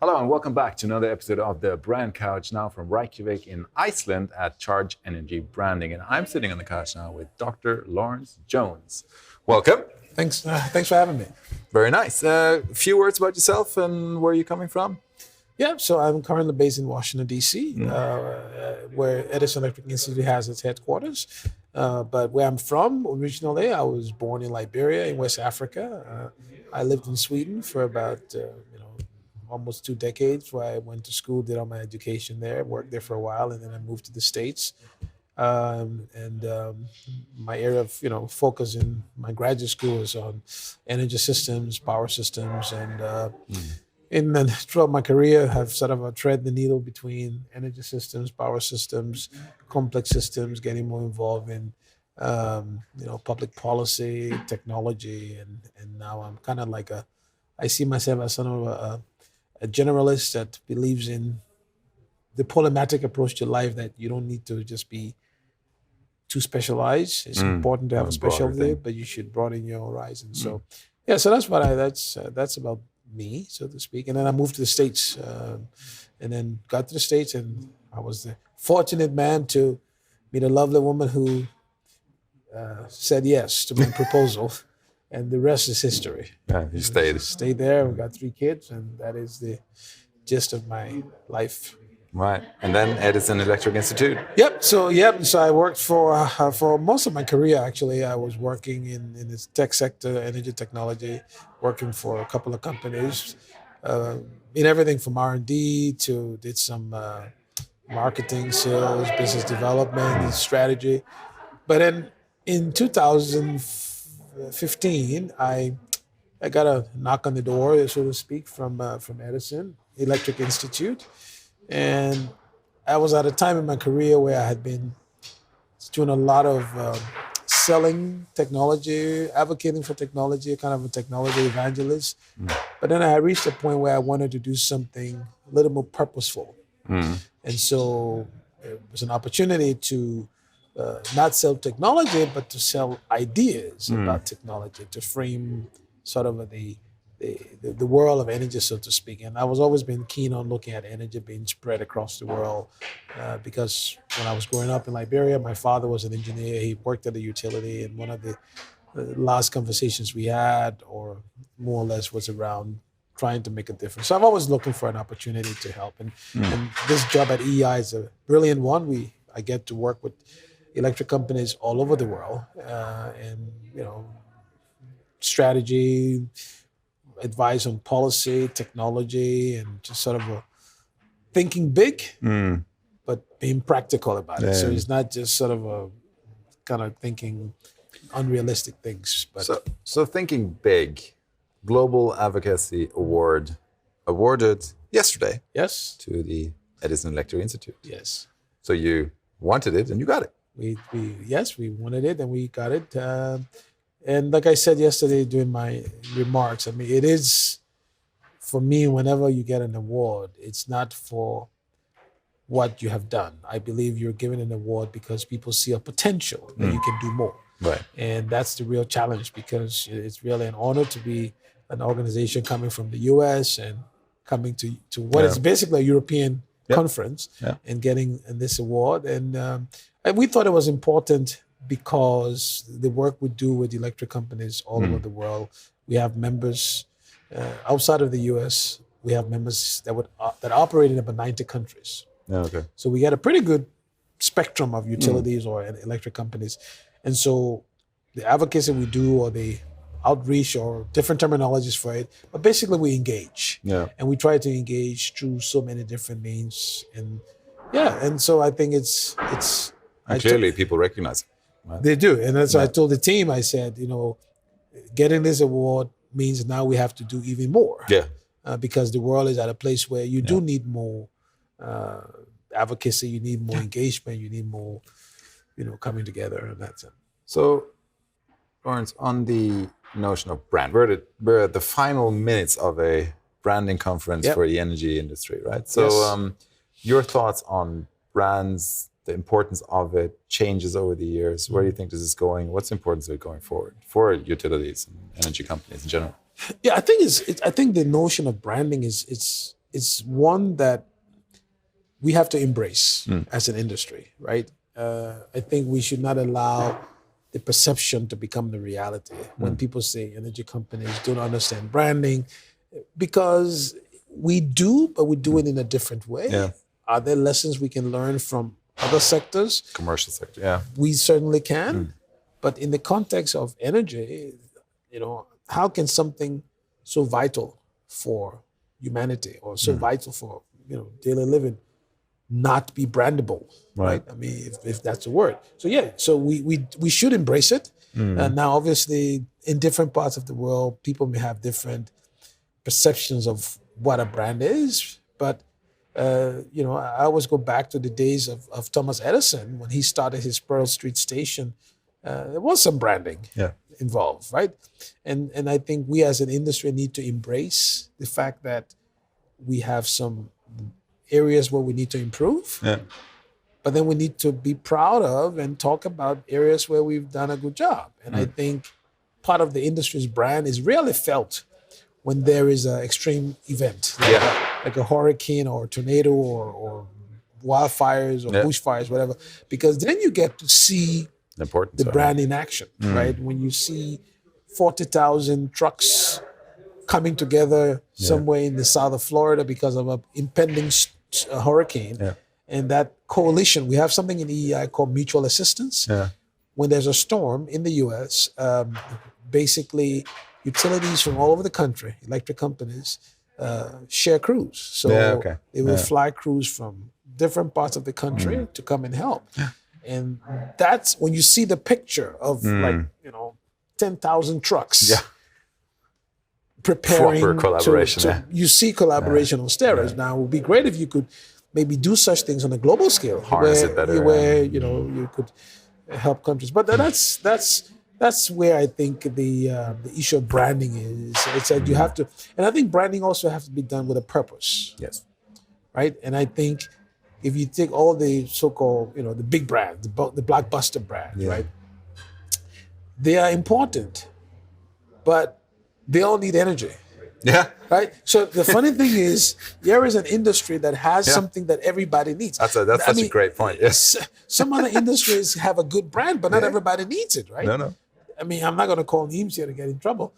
Hello and welcome back to another episode of the Brand Couch, now from Reykjavik in Iceland at Charge Energy Branding. And I'm sitting on the couch now with Dr. Lawrence Jones. Welcome. Thanks for having me. Very nice. A few words about yourself and where you're coming from. Yeah, so I'm currently based in Washington, D.C., where Edison Electric Institute has its headquarters. But where I'm from originally, I was born in Liberia in West Africa. I lived in Sweden for about almost 2 decades, where I went to school, did all my education there, worked there for a while, and then I moved to the States. My area of focus in my graduate school is on energy systems, power systems, and throughout my career, I've sort of tread the needle between energy systems, power systems, complex systems, getting more involved in public policy, technology, and now I'm kind of like I see myself as sort of a generalist that believes in the polymatic approach to life, that you don't need to just be too specialized. It's important to have a specialty, but you should broaden your horizon. So, so that's about me, so to speak. And then I moved to the States, and then got to the States, and I was the fortunate man to meet a lovely woman who said yes to my proposal. And the rest is history. Yeah, you stayed. Stayed there. We got 3 kids, and that is the gist of my life. Right. And then Edison Electric Institute. So I worked for most of my career, actually. I was working in the tech sector, energy technology, working for a couple of companies, in everything from R&D to did some marketing, sales, business development, and strategy. But then in 2015, I got a knock on the door, so to speak, from Edison Electric Institute. And I was at a time in my career where I had been doing a lot of selling technology, advocating for technology, kind of a technology evangelist. But then I reached a point where I wanted to do something a little more purposeful. And so it was an opportunity to not sell technology, but to sell ideas about technology, to frame sort of the world of energy, so to speak. And I was always been keen on looking at energy being spread across the world, because when I was growing up in Liberia, my father was an engineer. He worked at a utility, and one of the last conversations we had, or more or less, was around trying to make a difference. So I'm always looking for an opportunity to help. And this job at EI is a brilliant one. I get to work with electric companies all over the world, and strategy, advice on policy, technology, and just sort of thinking big, but being practical about it. So it's not just sort of a kind of thinking unrealistic things. But so thinking big, Global Advocacy Award awarded yesterday. Yes. To the Edison Electric Institute. Yes. So you wanted it and you got it. We wanted it and we got it. And like I said yesterday during my remarks, I mean, it is, for me, whenever you get an award, it's not for what you have done. I believe you're given an award because people see a potential that you can do more. Right. And that's the real challenge, because it's really an honor to be an organization coming from the U.S. and coming to what is basically a European conference and getting this award. And we thought it was important because the work we do with electric companies all over the world, we have members outside of the U.S. We have members that operate in about 90 countries. Okay. So we get a pretty good spectrum of utilities or electric companies. And so the advocacy we do, or the outreach, or different terminologies for it, but basically we engage. Yeah. And we try to engage through so many different means. And so I think it's and clearly people recognize it. Right? They do. And that's why I told the team, I said, getting this award means now we have to do even more. Yeah. Because the world is at a place where you do need more advocacy, you need more engagement, you need more, coming together, and that's it. So, Lawrence, on the notion of brand, we're at the final minutes of a branding conference for the energy industry, right? So, your thoughts on brands, the importance of it, changes over the years. Where do you think this is going? What's the importance of it going forward for utilities and energy companies in general? Yeah, I think I think the notion of branding is it's one that we have to embrace as an industry, right? I think we should not allow the perception to become the reality when people say energy companies don't understand branding, because we do, but we do it in a different way. Yeah. Are there lessons we can learn from other sectors? Commercial sector, yeah. We certainly can. But in the context of energy, how can something so vital for humanity or so vital for daily living not be brandable, right? I mean, if that's a word. So yeah, so we should embrace it. And now, obviously, in different parts of the world, people may have different perceptions of what a brand is. But I always go back to the days of Thomas Edison when he started his Pearl Street station. There was some branding involved, right? And I think we as an industry need to embrace the fact that we have some areas where we need to improve. Yeah. But then we need to be proud of and talk about areas where we've done a good job. And I think part of the industry's brand is really felt when there is an extreme event, like a hurricane or a tornado or wildfires or bushfires, whatever, because then you get to see the brand in action, right? When you see 40,000 trucks coming together somewhere in the south of Florida because of an impending hurricane, and that coalition, we have something in EEI called mutual assistance. When there's a storm in the U.S., basically utilities from all over the country, electric companies, share crews. So they will fly crews from different parts of the country to come and help. And that's when you see the picture of 10,000 trucks preparing. Proper collaboration. You see collaboration on steroids. Now, it would be great if you could maybe do such things on a global scale, harness it better, where you could help countries. But that's where I think the issue of branding is. It's that you have to, and I think branding also has to be done with a purpose. Yes. Right. And I think if you take all the so-called, the big brands, the blockbuster brands, right, they are important, but they all need energy. Yeah. Right. So the funny thing is, there is an industry that has something that everybody needs. That's such a great point. Yes. Some other industries have a good brand, but not everybody needs it, right? No. I mean, I'm not going to call names here to get in trouble,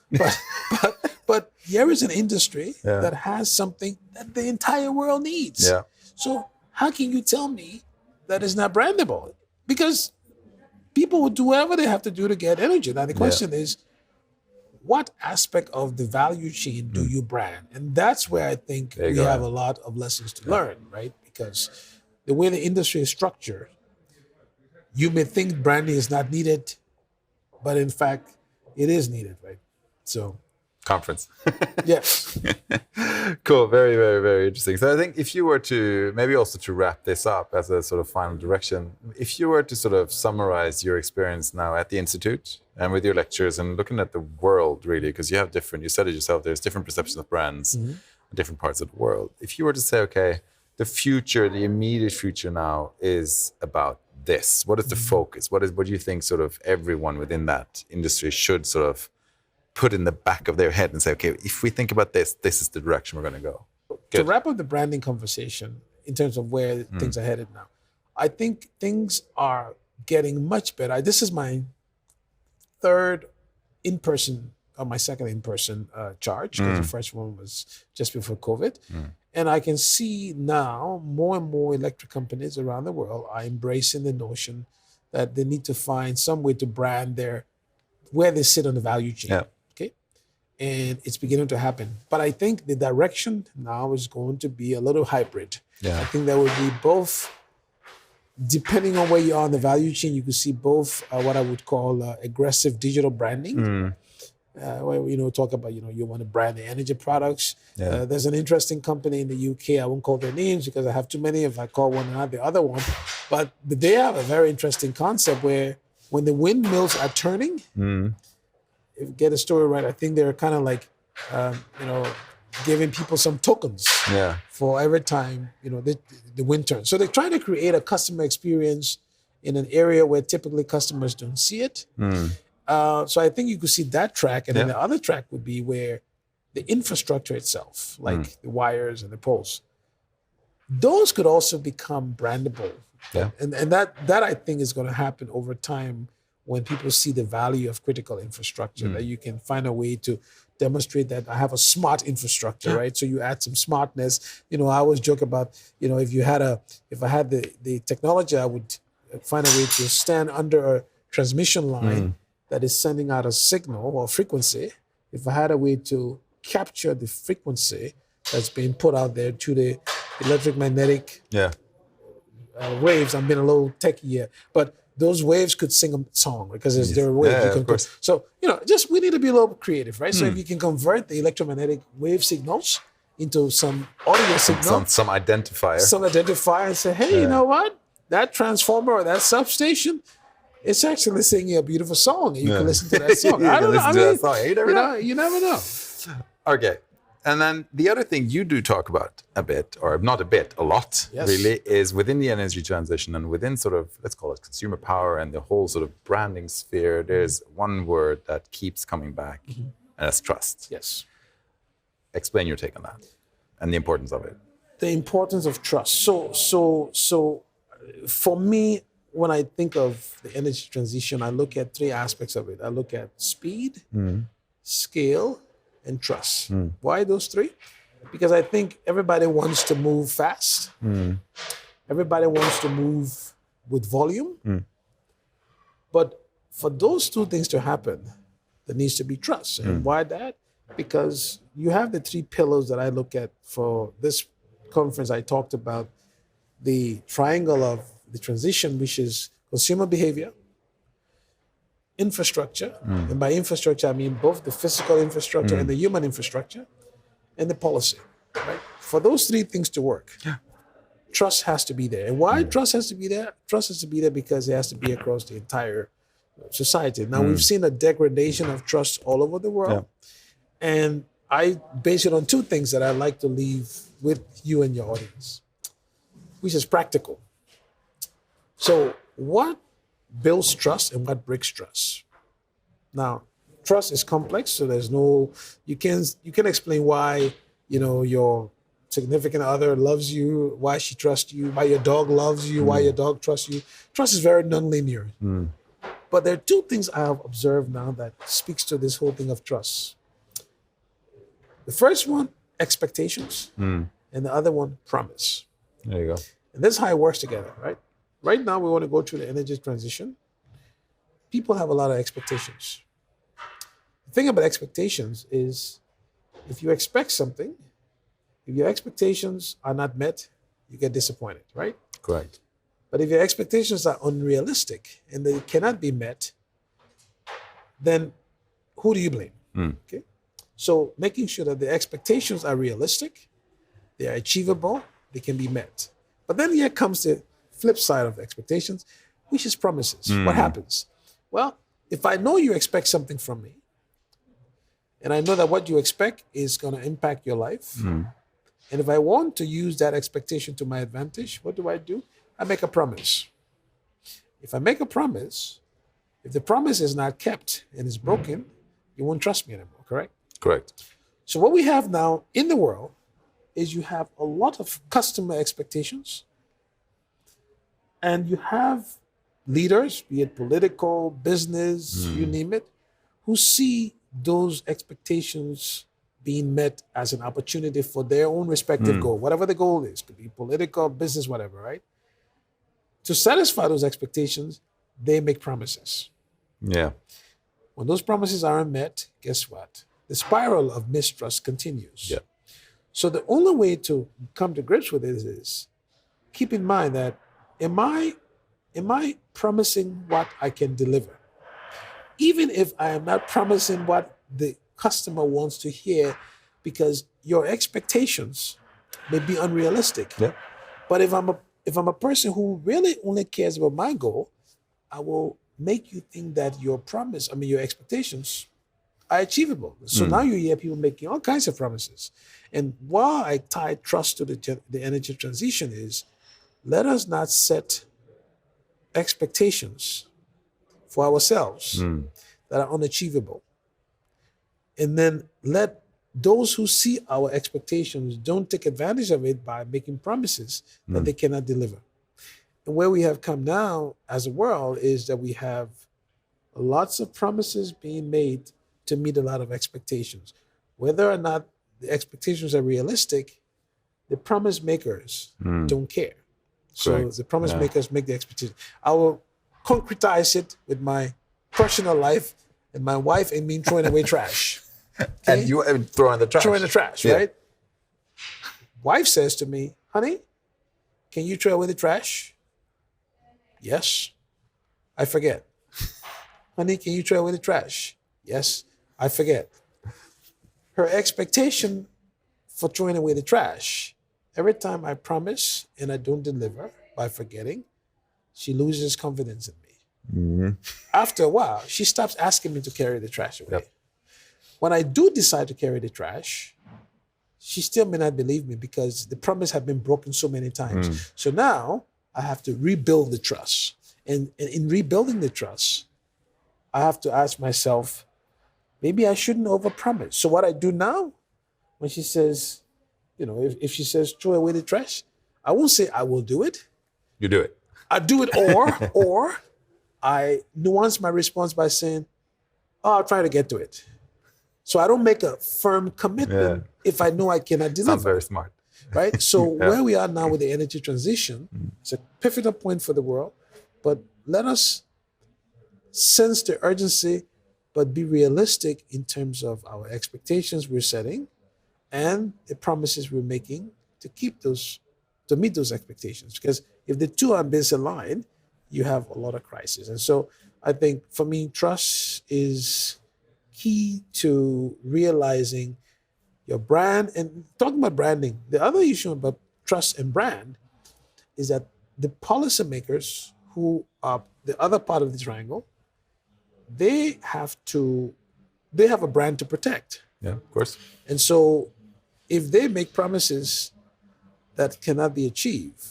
but there is an industry that has something that the entire world needs. Yeah. So how can you tell me that it's not brandable? Because people will do whatever they have to do to get energy. Now the question is, what aspect of the value chain do you brand? And that's where I think we have a lot of lessons to learn, right? Because the way the industry is structured, you may think branding is not needed, but in fact, it is needed, right? So, conference. Yes. Cool. Very, very, very interesting. So I think if you were to, maybe also to wrap this up as a sort of final direction, if you were to sort of summarize your experience now at the Institute and with your lectures and looking at the world really, because you said it yourself, there's different perceptions of brands in different parts of the world. If you were to say, okay, the immediate future now is about this. What is the focus? What do you think sort of everyone within that industry should sort of put in the back of their head and say, okay, if we think about this is the direction we're going to go? Good. To wrap up the branding conversation in terms of where things are headed now, I think things are getting much better. This is my third in-person, or my second in-person charge, because the first one was just before COVID. And I can see now more and more electric companies around the world are embracing the notion that they need to find some way to brand where they sit on the value chain. Yeah. Okay. And it's beginning to happen. But I think the direction now is going to be a little hybrid. Yeah. I think there will be both, depending on where you are on the value chain, you can see both what I would call aggressive digital branding. Where talk about you want to brand the energy products. There's an interesting company in the UK. I won't call their names because I have too many. If I call one, not the other one. But they have a very interesting concept where when the windmills are turning, if you get a story right, I think they're kind of like giving people some tokens for every time the wind turns. So they're trying to create a customer experience in an area where typically customers don't see it. So I think you could see that track. And then the other track would be where the infrastructure itself, like the wires and the poles, those could also become brandable. Yeah. And that I think is going to happen over time when people see the value of critical infrastructure, that you can find a way to demonstrate that I have a smart infrastructure, right? So you add some smartness. I always joke about, if I had the technology, I would find a way to stand under a transmission line that is sending out a signal or frequency. If I had a way to capture the frequency that's being put out there to the electromagnetic waves. I'm being a little techie here, but those waves could sing a song because there are waves you can. Of course. So we need to be a little creative, right? So if you can convert the electromagnetic wave signals into some audio signal, some identifier, and say, hey, you know what? That transformer or that substation, it's actually singing a beautiful song, and you can listen to that song. I don't know. You never know. Okay. And then the other thing you do talk about a bit, or not a bit, a lot, really, is within the energy transition and within sort of, let's call it consumer power and the whole sort of branding sphere, there's one word that keeps coming back, and that's trust. Yes. Explain your take on that and the importance of it. The importance of trust. So for me, when I think of the energy transition, I look at three aspects of it. I look at speed, scale, and trust. Why those three? Because I think everybody wants to move fast. Everybody wants to move with volume. But for those two things to happen, there needs to be trust. And why that? Because you have the three pillars that I look at for this conference. I talked about the triangle of the transition, which is consumer behavior, infrastructure, and by infrastructure I mean both the physical infrastructure and the human infrastructure, and the policy. Right? For those three things to work, trust has to be there. And why trust has to be there? Trust has to be there because it has to be across the entire society. Now we've seen a degradation of trust all over the world, and I base it on two things that I'd like to leave with you and your audience, which is practical. So what builds trust and what breaks trust? Now, trust is complex, so there's no, you can explain why, your significant other loves you, why she trusts you, why your dog loves you, why your dog trusts you. Trust is very nonlinear. But there are two things I have observed now that speaks to this whole thing of trust. The first one, expectations, and the other one, promise. There you go. And this is how it works together, right? Right now, we want to go through the energy transition. People have a lot of expectations. The thing about expectations is if you expect something, if your expectations are not met, you get disappointed, right? Correct. But if your expectations are unrealistic and they cannot be met, then who do you blame? Okay. So making sure that the expectations are realistic, they are achievable, they can be met. But then here comes the flip side of expectations, which is promises. What happens? Well, if I know you expect something from me, and I know that what you expect is going to impact your life, and if I want to use that expectation to my advantage, what do? I make a promise. If I make a promise, if the promise is not kept and is broken, you won't trust me anymore, correct? Correct. So what we have now in the world is you have a lot of customer expectations, and you have leaders, be it political, business, you name it, who see those expectations being met as an opportunity for their own respective goal, whatever the goal is, could be political, business, whatever, right? To satisfy those expectations, they make promises. Yeah. When those promises aren't met, guess what? The spiral of mistrust continues. Yeah. So the only way to come to grips with it is keep in mind that am I promising what I can deliver? Even if I am not promising what the customer wants to hear, because your expectations may be unrealistic. Yeah. But if I'm a person who really only cares about my goal, I will make you think that your expectations are achievable. So now you hear people making all kinds of promises. And why I tie trust to the energy transition is, let us not set expectations for ourselves that are unachievable. And then let those who see our expectations don't take advantage of it by making promises that they cannot deliver. And where we have come now as a world is that we have lots of promises being made to meet a lot of expectations. Whether or not the expectations are realistic, the promise makers don't care. So Correct. the promise makers make the expectation. I will concretize it with my personal life and my wife and me throwing away trash. Okay? And you throw in the trash. Throw in the trash, right? Wife says to me, honey, can you throw away the trash? Yes. I forget. Honey, can you throw away the trash? Yes. I forget. Her expectation for throwing away the trash, every time I promise and I don't deliver by forgetting, she loses confidence in me. After a while, she stops asking me to carry the trash away. When I do decide to carry the trash, she still may not believe me because the promise had been broken so many times. So now I have to rebuild the trust. And in rebuilding the trust, I have to ask myself, maybe I shouldn't overpromise. So what I do now, when she says, if she says throw away the trash, I won't say I will do it. You do it. I do it, or I nuance my response by saying, I'll try to get to it. So I don't make a firm commitment if I know I cannot deliver. Sounds very smart. Right? So where we are now with the energy transition, it's a pivotal point for the world, but let us sense the urgency, but be realistic in terms of our expectations we're setting and the promises we're making to meet those expectations. Because if the two are misaligned, you have a lot of crisis. And so I think for me, trust is key to realizing your brand. And talking about branding, the other issue about trust and brand is that the policymakers who are the other part of the triangle, they have a brand to protect. Yeah, of course. And so if they make promises that cannot be achieved,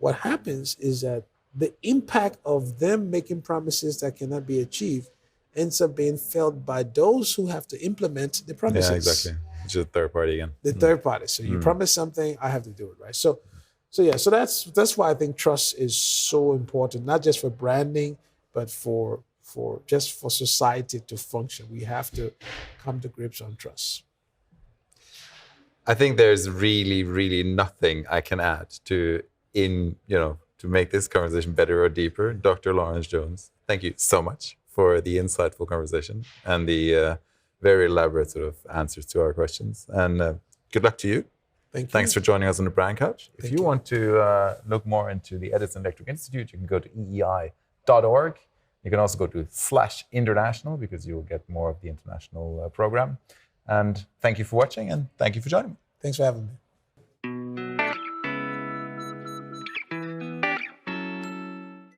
what happens is that the impact of them making promises that cannot be achieved ends up being felt by those who have to implement the promises. Yeah, exactly. It's just third party again. The third party. So you promise something, I have to do it, right? So that's why I think trust is so important, not just for branding, but for society to function. We have to come to grips on trust. I think there's really, really nothing I can add to make this conversation better or deeper. Dr. Lawrence Jones, thank you so much for the insightful conversation and the very elaborate sort of answers to our questions. And good luck to you. Thank you. Thanks for joining us on the Brand Couch. If you want to look more into the Edison Electric Institute, you can go to eei.org. You can also go to /international because you'll get more of the international program. And thank you for watching and thank you for joining me. Thanks for having me.